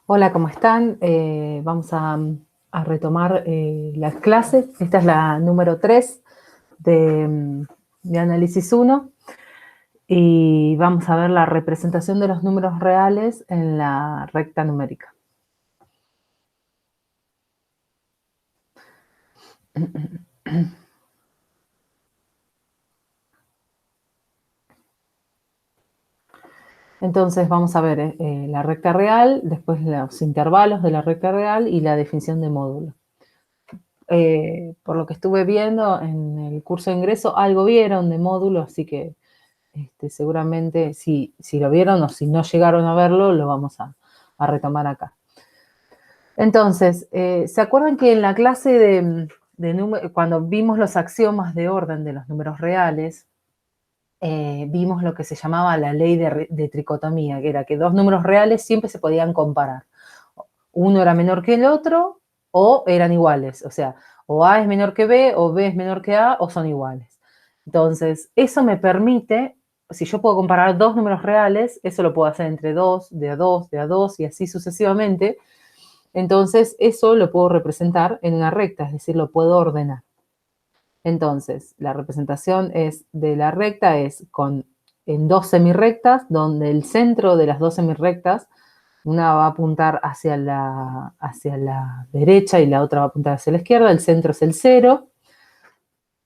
Hola, ¿cómo están? Vamos a retomar las clases. Esta es la número 3 de Análisis 1 y vamos a ver la representación de los números reales en la recta numérica. Entonces vamos a ver la recta real, después los intervalos de la recta real y la definición de módulo. Por lo que estuve viendo en el curso de ingreso, algo vieron de módulo, así que seguramente si lo vieron o si no llegaron a verlo, lo vamos a retomar acá. Entonces, ¿se acuerdan que en la clase cuando vimos los axiomas de orden de los números reales, vimos lo que se llamaba la ley de tricotomía, que era que dos números reales siempre se podían comparar. Uno era menor que el otro o eran iguales, o sea, o A es menor que B o B es menor que A o son iguales. Entonces, eso me permite, si yo puedo comparar dos números reales, eso lo puedo hacer entre dos, de a dos, de a dos y así sucesivamente. Entonces, eso lo puedo representar en una recta, es decir, lo puedo ordenar. Entonces, la representación de la recta es en dos semirrectas, donde el centro de las dos semirrectas, una va a apuntar hacia la derecha y la otra va a apuntar hacia la izquierda, el centro es el 0,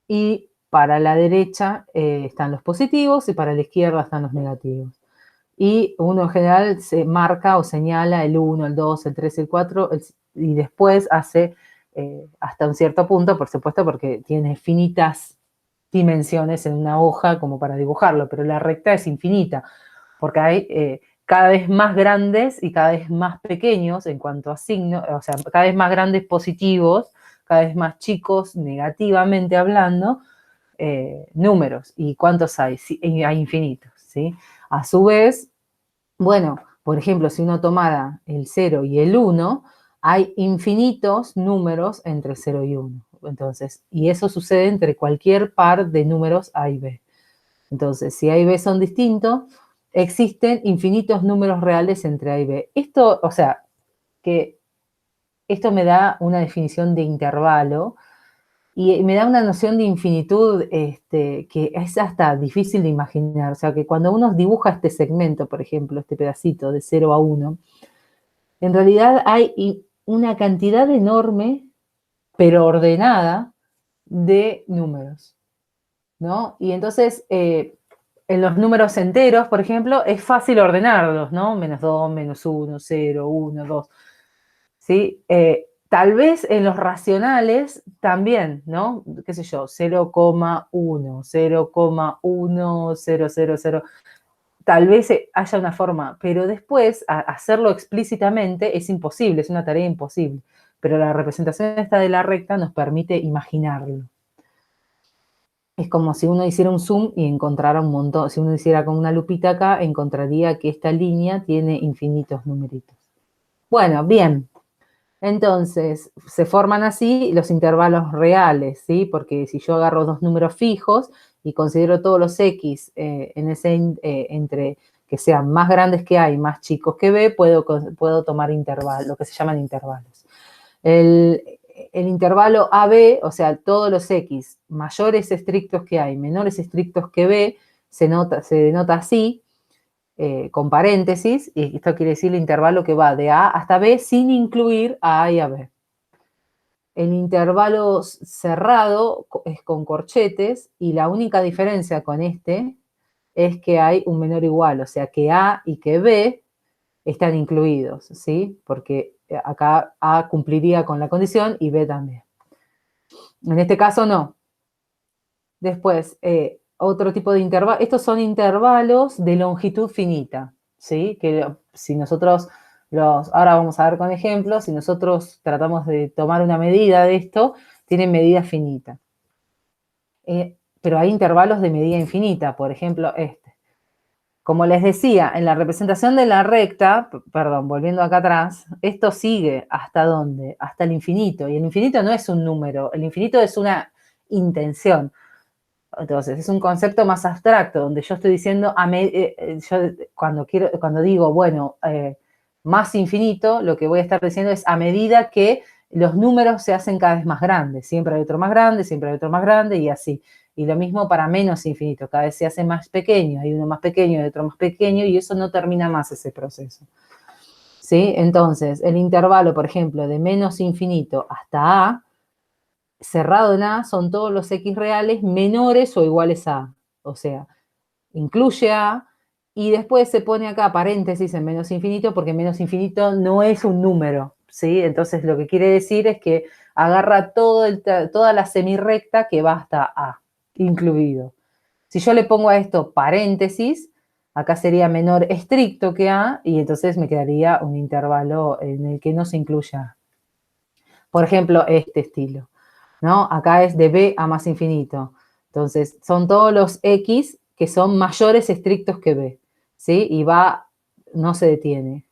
y para la derecha están los positivos y para la izquierda están los negativos. Y uno en general se marca o señala el 1, el 2, el 3, el 4, y después hace hasta un cierto punto, por supuesto, porque tiene finitas dimensiones en una hoja como para dibujarlo, pero la recta es infinita, porque hay cada vez más grandes y cada vez más pequeños en cuanto a signos, o sea, cada vez más grandes positivos, cada vez más chicos negativamente hablando, números. ¿Y cuántos hay? Sí, hay infinitos, ¿sí? A su vez, bueno, por ejemplo, si uno tomara el 0 y el 1, hay infinitos números entre 0 y 1. Entonces, y eso sucede entre cualquier par de números A y B. Entonces, si A y B son distintos, existen infinitos números reales entre A y B. Esto, o sea, que esto me da una definición de intervalo y me da una noción de infinitud que es hasta difícil de imaginar. O sea, que cuando uno dibuja este segmento, por ejemplo, este pedacito de 0 a 1, en realidad hay una cantidad enorme, pero ordenada, de números, ¿no? Y entonces, en los números enteros, por ejemplo, es fácil ordenarlos, ¿no? -2, -1, 0, 1, 2. ¿Sí? Tal vez en los racionales también, ¿no? ¿Qué sé yo? 0,1, 0,1000. Tal vez haya una forma, pero después hacerlo explícitamente es imposible, es una tarea imposible. Pero la representación esta de la recta nos permite imaginarlo. Es como si uno hiciera un zoom y encontrara un montón. Si uno hiciera con una lupita acá, encontraría que esta línea tiene infinitos numeritos. Bueno, bien. Entonces, se forman así los intervalos reales, ¿sí? Porque si yo agarro dos números fijos y considero todos los x entre que sean más grandes que A y más chicos que B, puedo tomar intervalos, lo que se llaman intervalos. El, el intervalo AB, o sea, todos los x mayores estrictos que A y menores estrictos que B, se denota así, con paréntesis, y esto quiere decir el intervalo que va de A hasta B sin incluir a A y a B. El intervalo cerrado es con corchetes y la única diferencia con este es que hay un menor igual, o sea que A y que B están incluidos, ¿sí? Porque acá A cumpliría con la condición y B también. En este caso no. Después, otro tipo de intervalo, estos son intervalos de longitud finita, ¿sí? Que si nosotros ahora vamos a ver con ejemplos, si nosotros tratamos de tomar una medida de esto, tienen medida finita. Pero hay intervalos de medida infinita, por ejemplo este. Como les decía, en la representación de la recta, perdón, volviendo acá atrás, esto sigue ¿hasta dónde? Hasta el infinito. Y el infinito no es un número, el infinito es una intención. Entonces, es un concepto más abstracto, donde yo estoy diciendo, cuando digo, bueno, más infinito, lo que voy a estar diciendo es a medida que los números se hacen cada vez más grandes. Siempre hay otro más grande, siempre hay otro más grande y así. Y lo mismo para menos infinito, cada vez se hace más pequeño, hay uno más pequeño y otro más pequeño y eso no termina más ese proceso. ¿Sí? Entonces, el intervalo, por ejemplo, de menos infinito hasta A, cerrado en A, son todos los X reales menores o iguales a A. O sea, incluye A y después se pone acá paréntesis en menos infinito porque menos infinito no es un número, ¿sí? Entonces lo que quiere decir es que agarra toda la semirrecta que va hasta A, incluido. Si yo le pongo a esto paréntesis, acá sería menor estricto que A y entonces me quedaría un intervalo en el que no se incluya. Por ejemplo, este estilo, ¿no? Acá es de B a más infinito. Entonces, son todos los X que son mayores estrictos que B, ¿sí? Y va, no se detiene,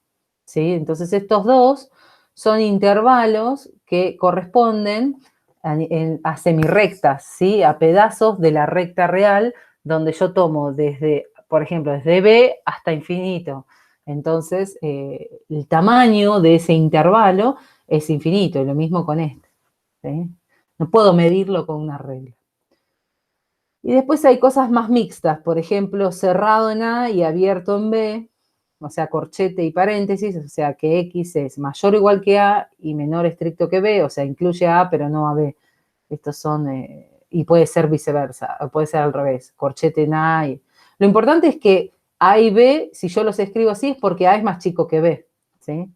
¿sí? Entonces, estos dos son intervalos que corresponden a semirrectas, ¿sí? A pedazos de la recta real, donde yo tomo desde, por ejemplo, desde B hasta infinito. Entonces, el tamaño de ese intervalo es infinito, y lo mismo con este, ¿sí? No puedo medirlo con una regla. Y después hay cosas más mixtas, por ejemplo, cerrado en A y abierto en B, o sea, corchete y paréntesis, o sea, que X es mayor o igual que A y menor estricto que B, o sea, incluye a A pero no a B. Estos son, y puede ser viceversa, o puede ser al revés, corchete en A. Lo importante es que A y B, si yo los escribo así, es porque A es más chico que B, ¿sí?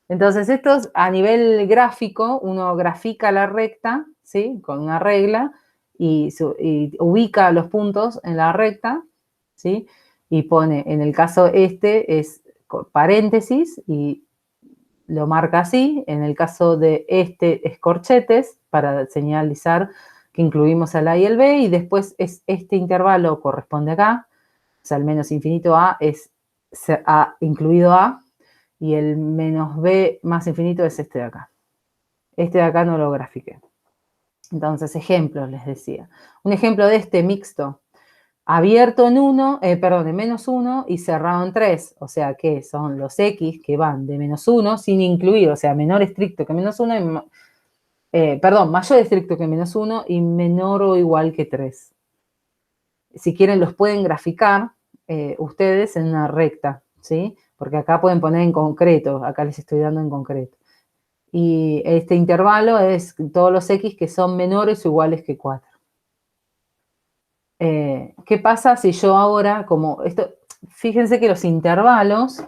Entonces, estos a nivel gráfico, uno grafica la recta, ¿sí? Con una regla y ubica los puntos en la recta, ¿sí? Y pone, en el caso este, es paréntesis y lo marca así. En el caso de este, es corchetes para señalizar que incluimos el A y el B. Y después es este intervalo corresponde acá, o sea, el menos infinito A es A incluido A y el menos b más infinito es este de acá. Este de acá no lo grafiqué. Entonces, ejemplos les decía. Un ejemplo de este mixto, abierto en 1, perdón, en menos 1 y cerrado en 3. O sea que son los X que van de menos 1 sin incluir, o sea, menor estricto que menos 1, perdón, mayor estricto que menos 1 y menor o igual que 3. Si quieren los pueden graficar ustedes en una recta, ¿sí? Porque acá pueden poner en concreto, acá les estoy dando en concreto. Y este intervalo es todos los X que son menores o iguales que 4. ¿Qué pasa si yo ahora, como esto, fíjense que los intervalos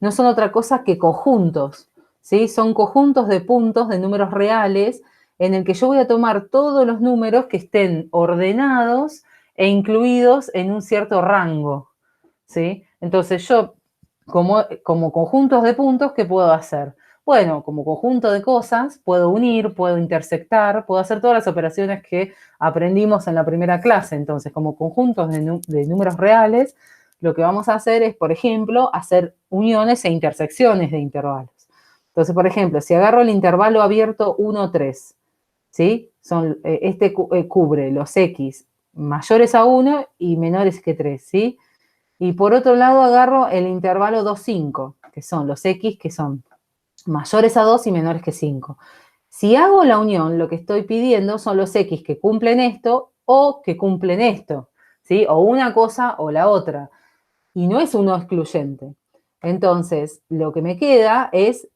no son otra cosa que conjuntos, ¿sí? Son conjuntos de puntos de números reales en el que yo voy a tomar todos los números que estén ordenados e incluidos en un cierto rango, ¿sí? Entonces yo, como conjuntos de puntos, ¿qué puedo hacer? Bueno, como conjunto de cosas, puedo unir, puedo intersectar, puedo hacer todas las operaciones que aprendimos en la primera clase. Entonces, como conjuntos de números reales, lo que vamos a hacer es, por ejemplo, hacer uniones e intersecciones de intervalos. Entonces, por ejemplo, si agarro el intervalo abierto 1, 3, ¿sí? Este cubre los X mayores a 1 y menores que 3, ¿sí? Y por otro lado agarro el intervalo 2, 5, que son los X que son mayores a 2 y menores que 5. Si hago la unión, lo que estoy pidiendo son los X que cumplen esto o que cumplen esto, ¿sí? O una cosa o la otra. Y no es uno excluyente. Entonces, lo que me queda es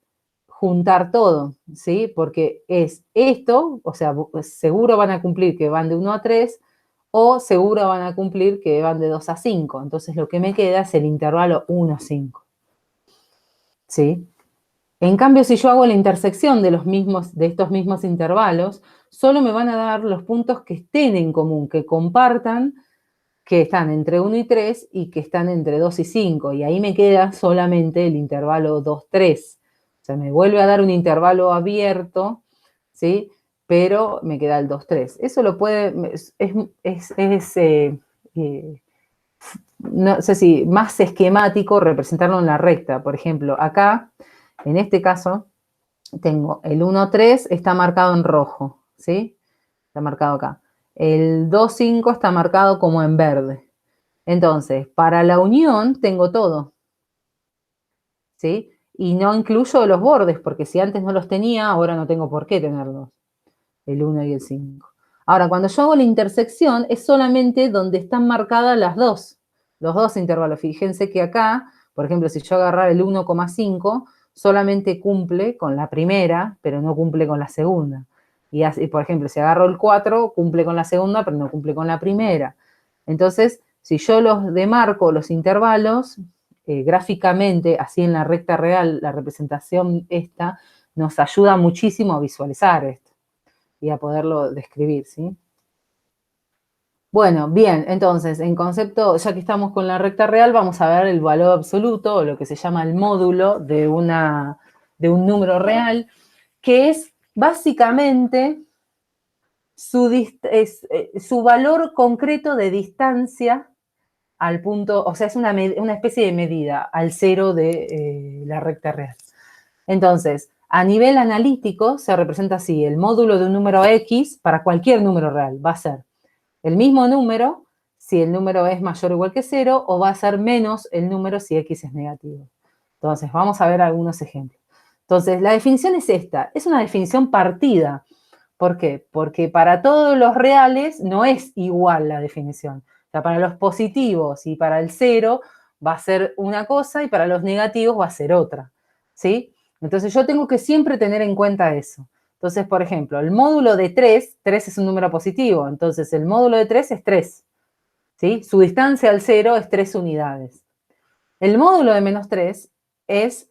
juntar todo, ¿sí? Porque es esto, o sea, seguro van a cumplir que van de 1 a 3 o seguro van a cumplir que van de 2 a 5. Entonces, lo que me queda es el intervalo 1, 5, ¿sí? En cambio, si yo hago la intersección de estos mismos intervalos, solo me van a dar los puntos que estén en común, que compartan, que están entre 1 y 3 y que están entre 2 y 5. Y ahí me queda solamente el intervalo 2, 3. O sea, me vuelve a dar un intervalo abierto, ¿sí? Pero me queda el 2, 3. Eso lo puede, no sé si más esquemático representarlo en la recta. Por ejemplo, acá, en este caso, tengo el 1, 3 está marcado en rojo, ¿sí? Está marcado acá. El 2, 5 está marcado como en verde. Entonces, para la unión tengo todo, ¿sí? y no incluyo los bordes, porque si antes no los tenía, ahora no tengo por qué tenerlos, el 1 y el 5. Ahora, cuando yo hago la intersección, es solamente donde están marcadas los dos intervalos. Fíjense que acá, por ejemplo, si yo agarrar el 1,5, solamente cumple con la primera, pero no cumple con la segunda. Y así, por ejemplo, si agarro el 4, cumple con la segunda, pero no cumple con la primera. Entonces, si yo los demarco, los intervalos, gráficamente, así en la recta real, la representación esta, nos ayuda muchísimo a visualizar esto y a poderlo describir, ¿sí? Bueno, bien, entonces, en concepto, ya que estamos con la recta real, vamos a ver el valor absoluto, o lo que se llama el módulo de un número real, que es básicamente su valor concreto de distancia al punto, o sea, es una especie de medida al cero de la recta real. Entonces, a nivel analítico se representa así: el módulo de un número X para cualquier número real va a ser el mismo número si el número es mayor o igual que 0, o va a ser menos el número si X es negativo. Entonces, vamos a ver algunos ejemplos. Entonces, la definición es esta: es una definición partida. ¿Por qué? Porque para todos los reales no es igual la definición. O sea, para los positivos y para el 0 va a ser una cosa, y para los negativos va a ser otra, ¿sí? Entonces yo tengo que siempre tener en cuenta eso. Entonces, por ejemplo, el módulo de 3 es un número positivo, entonces el módulo de 3 es 3, ¿sí? Su distancia al 0 es 3 unidades. El módulo de menos 3 es,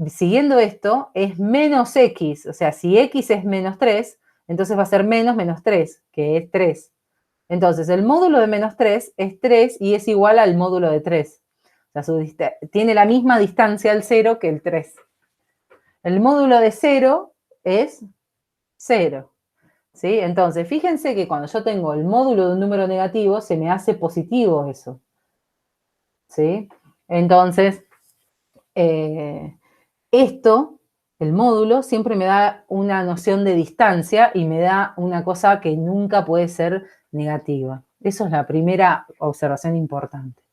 siguiendo esto, es menos x, o sea, si x es menos 3, entonces va a ser menos 3, que es 3. Entonces, el módulo de menos 3 es 3 y es igual al módulo de 3. O sea, tiene la misma distancia al 0 que el 3. El módulo de 0 es 0, ¿sí? Entonces, fíjense que cuando yo tengo el módulo de un número negativo, se me hace positivo eso, ¿sí? Entonces, esto, el módulo, siempre me da una noción de distancia y me da una cosa que nunca puede ser negativa. Eso es la primera observación importante.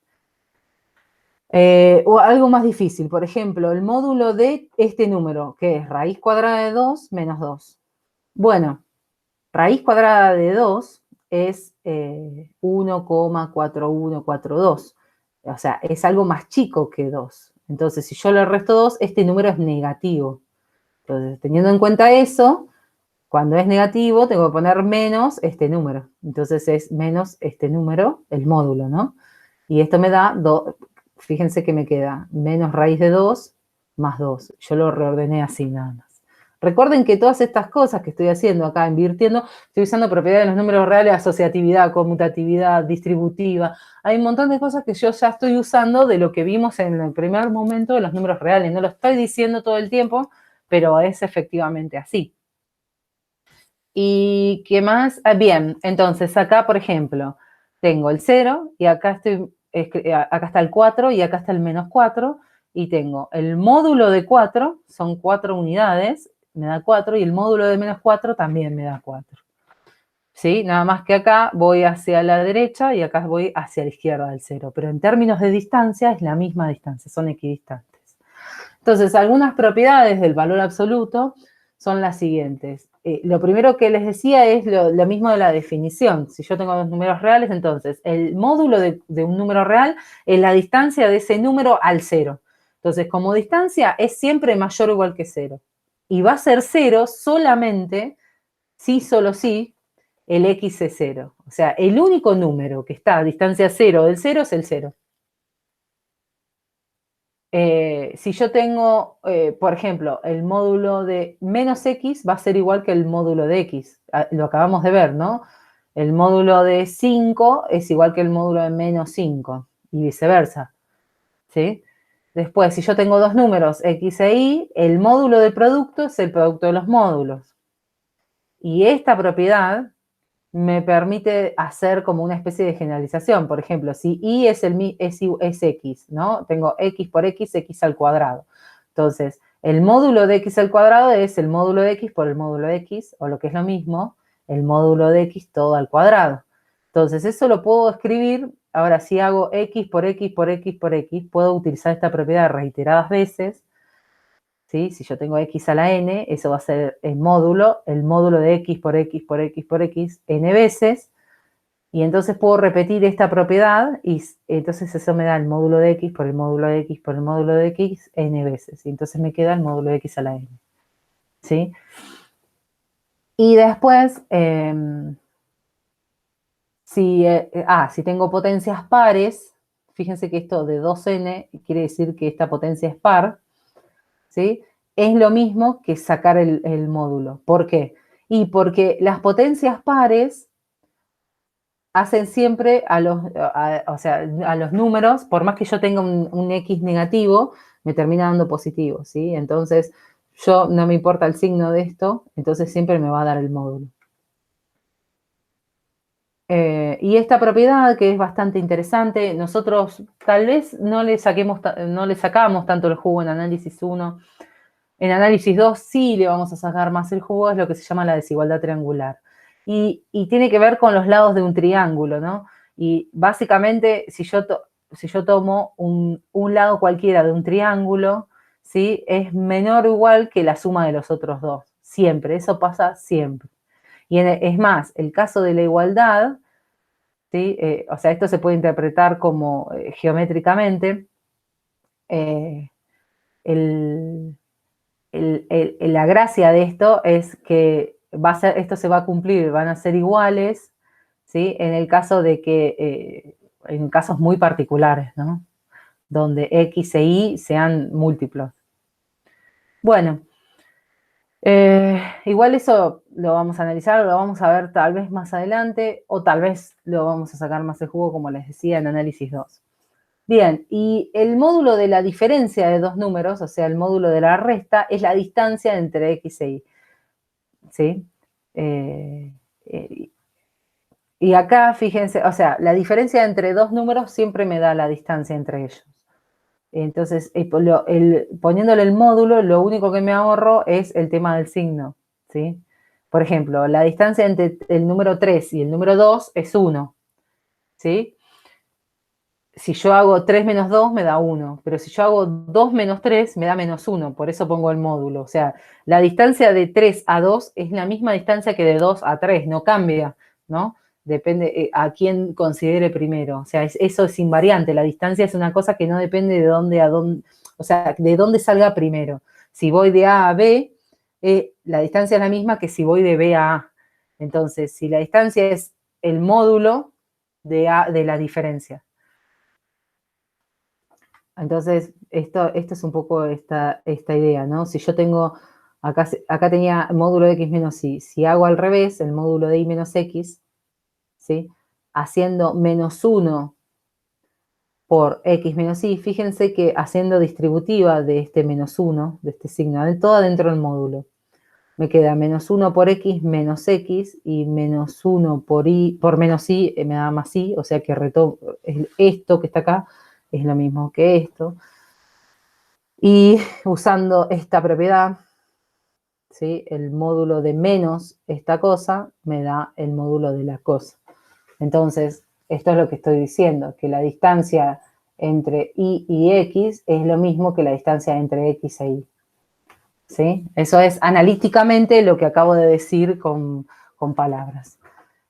O algo más difícil, por ejemplo, el módulo de este número, que es raíz cuadrada de 2 menos 2. Bueno, raíz cuadrada de 2 es 1,4142. O sea, es algo más chico que 2. Entonces, si yo le resto 2, este número es negativo. Entonces, teniendo en cuenta eso, cuando es negativo, tengo que poner menos este número. Entonces, es menos este número, el módulo, ¿no? Y esto me da, fíjense que me queda menos raíz de 2 más 2. Yo lo reordené así nada más. Recuerden que todas estas cosas que estoy haciendo acá, invirtiendo, estoy usando propiedades de los números reales, asociatividad, conmutatividad, distributiva. Hay un montón de cosas que yo ya estoy usando de lo que vimos en el primer momento de los números reales. No lo estoy diciendo todo el tiempo, pero es efectivamente así. ¿Y qué más? Bien, entonces acá, por ejemplo, tengo el 0 y acá está el 4 y acá está el menos 4, y tengo el módulo de 4, son 4 unidades, me da 4, y el módulo de menos 4 también me da 4. ¿Sí? Nada más que acá voy hacia la derecha y acá voy hacia la izquierda del 0, pero en términos de distancia es la misma distancia, son equidistantes. Entonces, algunas propiedades del valor absoluto son las siguientes. Lo primero que les decía es lo mismo de la definición. Si yo tengo dos números reales, entonces el módulo de un número real es la distancia de ese número al 0. Entonces, como distancia es siempre mayor o igual que 0. Y va a ser 0 solamente si, solo si, el x es 0. O sea, el único número que está a distancia 0 del 0 es el 0. Si yo tengo, por ejemplo, el módulo de menos x va a ser igual que el módulo de x. Lo acabamos de ver, ¿no? El módulo de 5 es igual que el módulo de menos 5 y viceversa, ¿sí? Después, si yo tengo dos números, x e y, el módulo del producto es el producto de los módulos. Y esta propiedad me permite hacer como una especie de generalización. Por ejemplo, si y es x, ¿no? Tengo x por x al cuadrado. Entonces, el módulo de x al cuadrado es el módulo de x por el módulo de x, o lo que es lo mismo, el módulo de x todo al cuadrado. Entonces, eso lo puedo escribir. Ahora, si hago x por x por x por x, puedo utilizar esta propiedad reiteradas veces ¿sí? Si yo tengo x a la n, eso va a ser el módulo de x por x por x por x n veces, y entonces puedo repetir esta propiedad, y entonces eso me da el módulo de x por el módulo de x por el módulo de x n veces, y entonces me queda el módulo de x a la n, ¿sí? Y después, si tengo potencias pares, fíjense que esto de 2n quiere decir que esta potencia es par, ¿sí? Es lo mismo que sacar el módulo. ¿Por qué? Y porque las potencias pares hacen siempre o sea, a los números, por más que yo tenga un x negativo, me termina dando positivo, ¿sí? Entonces, yo no me importa el signo de esto, entonces siempre me va a dar el módulo. Y esta propiedad, que es bastante interesante, nosotros tal vez no le sacamos tanto el jugo en análisis 1. En análisis 2 sí le vamos a sacar más el jugo, es lo que se llama la desigualdad triangular. Y tiene que ver con los lados de un triángulo, ¿no? Y básicamente, si yo tomo un lado cualquiera de un triángulo, ¿sí? Es menor o igual que la suma de los otros dos. Siempre, eso pasa siempre. Y es más, el caso de la igualdad, ¿sí? O sea, esto se puede interpretar como geométricamente. La gracia de esto es que esto se va a cumplir, van a ser iguales, ¿sí? En el caso de que, en casos muy particulares, ¿no? Donde X e Y sean múltiplos. Bueno, igual eso lo vamos a analizar, lo vamos a ver tal vez más adelante, o tal vez lo vamos a sacar más el jugo, como les decía, en análisis 2. Bien, y el módulo de la diferencia de dos números, o sea, el módulo de la resta, es la distancia entre X e Y, ¿sí? Y acá, fíjense, o sea, la diferencia entre dos números siempre me da la distancia entre ellos. Entonces, poniéndole el módulo, lo único que me ahorro es el tema del signo, ¿sí? Por ejemplo, la distancia entre el número 3 y el número 2 es 1, ¿sí? Si yo hago 3 menos 2 me da 1, pero si yo hago 2 menos 3 me da menos 1, por eso pongo el módulo. O sea, la distancia de 3 a 2 es la misma distancia que de 2 a 3, no cambia, ¿no? Depende a quién considere primero. O sea, eso es invariante. La distancia es una cosa que no depende de dónde a dónde, o sea, de dónde salga primero. Si voy de A a B, la distancia es la misma que si voy de B a A. Entonces, si la distancia es el módulo de la diferencia. Entonces, esto es un poco esta idea, ¿no? Si yo tengo, acá tenía módulo de x menos y, si hago al revés, el módulo de y menos x, ¿sí? Haciendo menos 1 por x menos y, fíjense que haciendo distributiva de este menos 1, de este signo, de todo adentro del módulo, me queda menos 1 por x menos x, y menos 1 por menos y me da más y, o sea que esto que está acá es lo mismo que esto. Y usando esta propiedad, ¿sí? El módulo de menos esta cosa me da el módulo de la cosa. Entonces, esto es lo que estoy diciendo, que la distancia entre y x es lo mismo que la distancia entre x e y. ¿Sí? Eso es analíticamente lo que acabo de decir con palabras.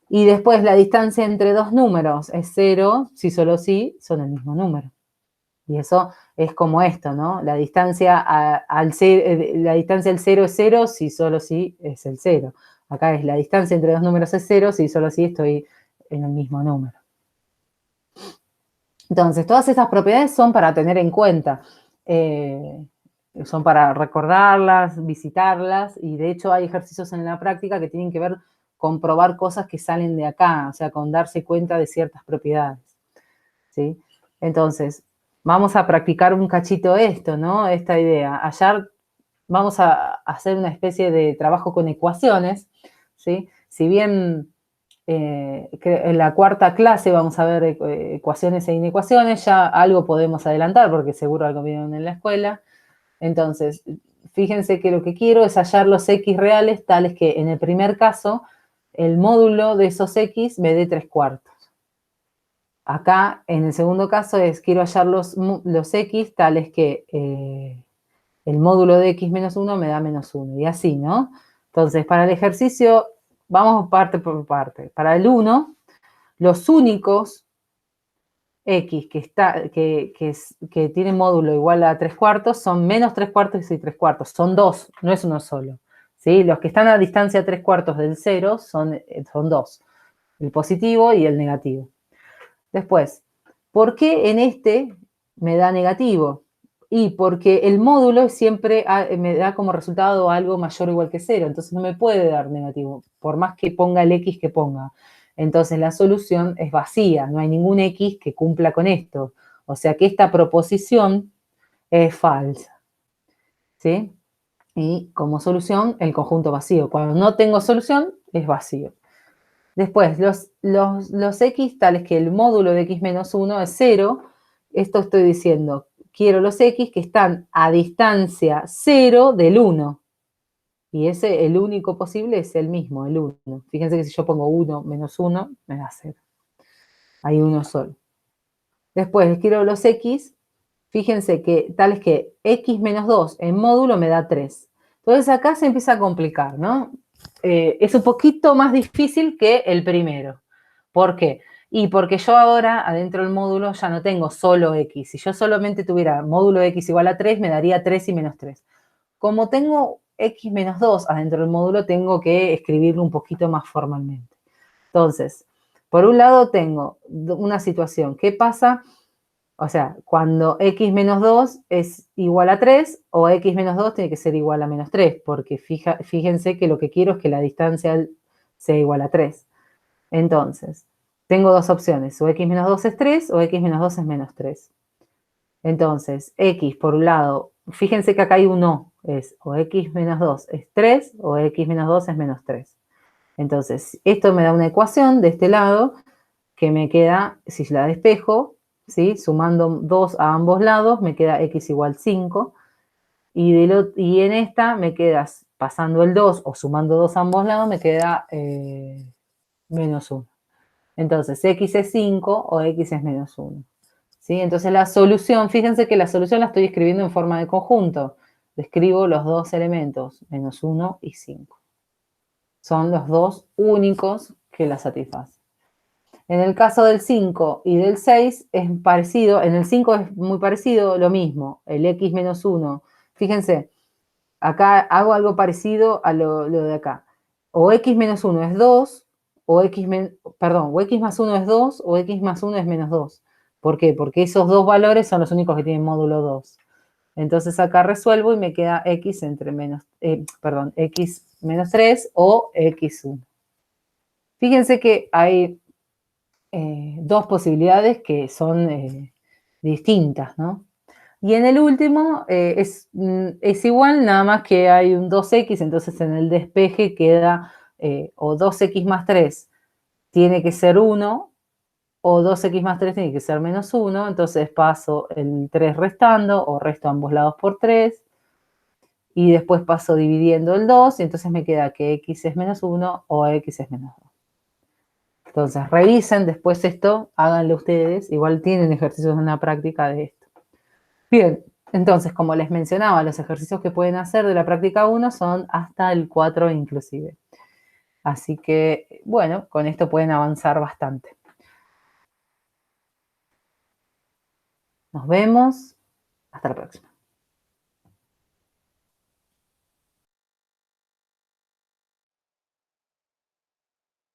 Y después la distancia entre dos números es 0 si solo si son el mismo número. Y eso es como esto, ¿no? La distancia al 0 es 0 si solo si es el 0. Acá es la distancia entre dos números es 0 si solo si estoy en el mismo número. Entonces, todas estas propiedades son para tener en cuenta. Son para recordarlas, visitarlas, y de hecho hay ejercicios en la práctica que tienen que ver con probar cosas que salen de acá, o sea, con darse cuenta de ciertas propiedades, ¿sí? Entonces, vamos a practicar un cachito esto, ¿no? Esta idea. Ayer vamos a hacer una especie de trabajo con ecuaciones, ¿sí? Si bien en la cuarta clase vamos a ver ecuaciones e inecuaciones, ya algo podemos adelantar porque seguro algo vieron en la escuela. Entonces, fíjense que lo que quiero es hallar los x reales tales que en el primer caso el módulo de esos x me dé 3/4. Acá, en el segundo caso, quiero hallar los x tales que el módulo de x menos 1 me da menos 1, y así, ¿no? Entonces, para el ejercicio, vamos parte por parte. Para el 1, los únicos x que tienen módulo igual a 3 cuartos son menos 3 cuartos y 3 cuartos. Son dos, no es uno solo. ¿Sí? Los que están a distancia 3 cuartos del 0 son dos, el positivo y el negativo. Después, ¿por qué en este me da negativo? Y porque el módulo siempre me da como resultado algo mayor o igual que 0, entonces no me puede dar negativo, por más que ponga el x que ponga. Entonces la solución es vacía, no hay ningún x que cumpla con esto. O sea que esta proposición es falsa. ¿Sí? Y como solución, el conjunto vacío. Cuando no tengo solución, es vacío. Después, los x tales que el módulo de x menos 1 es 0. Esto estoy diciendo, quiero los x que están a distancia 0 del 1. Y el único posible es el mismo, el 1. Fíjense que si yo pongo 1 menos 1, me da 0. Hay uno solo. Después, quiero los x, fíjense que tales que x menos 2 en módulo me da 3. Entonces acá se empieza a complicar, ¿no? Es un poquito más difícil que el primero. ¿Por qué? Y porque yo ahora, adentro del módulo, ya no tengo solo x. Si yo solamente tuviera módulo de x igual a 3, me daría 3 y menos 3. Como tengo x menos 2 adentro del módulo, tengo que escribirlo un poquito más formalmente. Entonces, por un lado tengo una situación. ¿Qué pasa? O sea, cuando x menos 2 es igual a 3, o x menos 2 tiene que ser igual a menos 3, porque fíjense que lo que quiero es que la distancia sea igual a 3. Entonces, tengo dos opciones, o x menos 2 es 3 o x menos 2 es menos 3. Entonces, x por un lado, fíjense que acá hay un o, es o x menos 2 es 3 o x menos 2 es menos 3. Entonces, esto me da una ecuación de este lado que me queda, si la despejo, ¿sí? Sumando 2 a ambos lados, me queda x igual 5. Y en esta me queda, pasando el 2 o sumando 2 a ambos lados, me queda menos 1. Entonces, x es 5 o x es menos 1. ¿Sí? Entonces, la solución, fíjense que la solución la estoy escribiendo en forma de conjunto. Describo los dos elementos, menos 1 y 5. Son los dos únicos que la satisfacen. En el caso del 5 y del 6 es parecido, en el 5 es muy parecido, lo mismo, el x menos 1. Fíjense, acá hago algo parecido a lo de acá. O x menos 1 es 2, o x más 1 es 2, o x más 1 es menos 2. ¿Por qué? Porque esos dos valores son los únicos que tienen módulo 2. Entonces acá resuelvo y me queda x x menos 3 o x1. Fíjense que hay dos posibilidades que son distintas, ¿no? Y en el último es igual, nada más que hay un 2x, entonces en el despeje queda o 2x más 3 tiene que ser 1, o 2x más 3 tiene que ser menos 1, entonces paso el 3 restando, o resto ambos lados por 3, y después paso dividiendo el 2, y entonces me queda que x es menos 1 o x es menos 2. Entonces, revisen después esto, háganlo ustedes, igual tienen ejercicios en una práctica de esto. Bien, entonces, como les mencionaba, los ejercicios que pueden hacer de la práctica 1 son hasta el 4 inclusive. Así que, bueno, con esto pueden avanzar bastante. Nos vemos. Hasta la próxima.